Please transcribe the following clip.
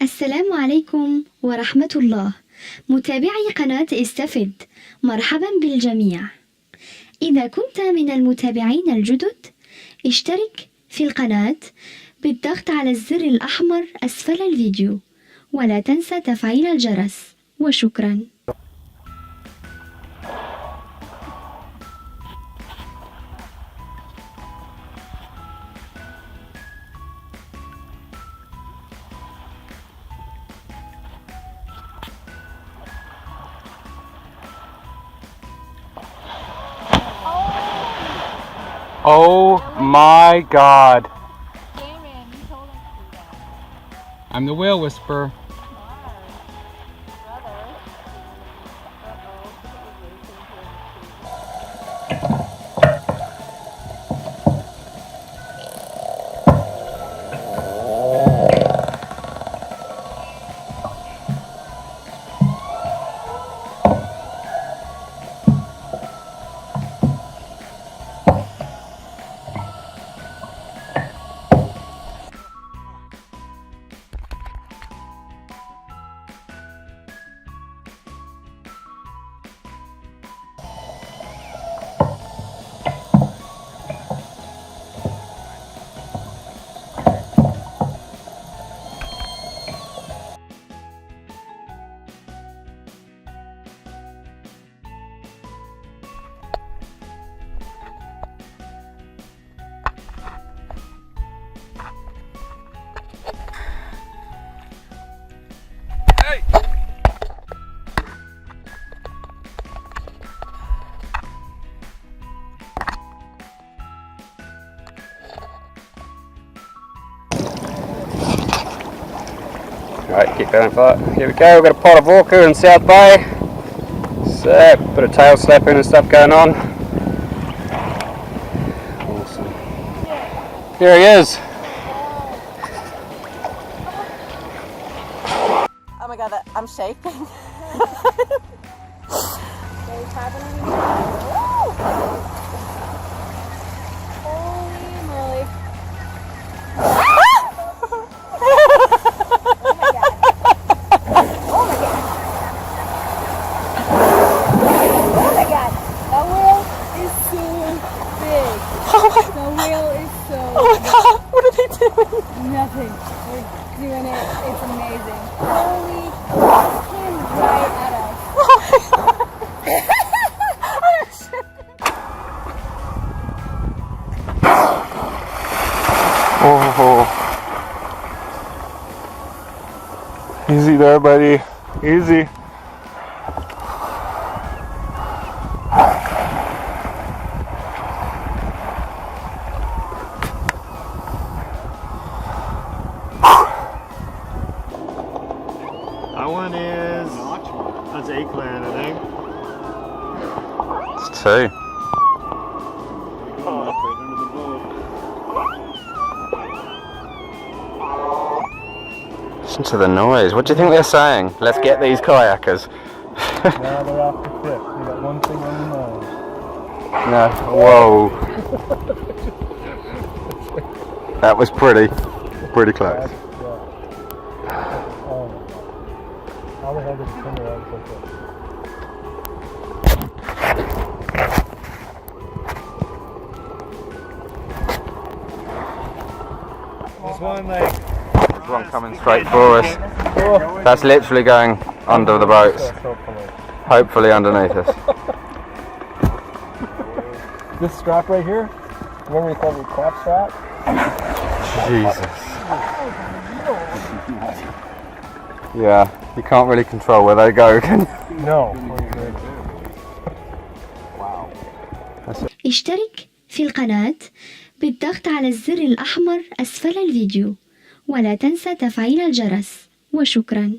السلام عليكم ورحمة الله، متابعي قناة إستفد، مرحبا بالجميع. إذا كنت من المتابعين الجدد، اشترك في القناة بالضغط على الزر الأحمر أسفل الفيديو، ولا تنسى تفعيل الجرس، وشكرا. Oh my God! Damon, you told him to do that. I'm the whale whisperer. Right, keep going for that. Here we go, we've got a pot of orca in South Bay. So, bit of tail slapping and stuff going on. Awesome. Here he is. Oh my god, I'm shaking. Holy moly. Nothing. We're doing it. It's amazing. Holy, it came right at us. Oh. Easy there, buddy. Easy. That one is... That's eggplant, I think. It's two. Listen to the noise. What do you think they're saying? Let's get these kayakers. Now they're after fish. You got one thing on your mind. No. Whoa. That was pretty close. How the hell did it come around so quick? There's one like... There's one coming straight for us. That's literally going under the boats. Hopefully underneath us. This strap right here, remember you called it crop strap? Jesus. Yeah, you can't really control where they go, can you? No. اشترك في القناة بالضغط على الزر الأحمر أسفل الفيديو، ولا تنسى تفعيل الجرس، وشكرا.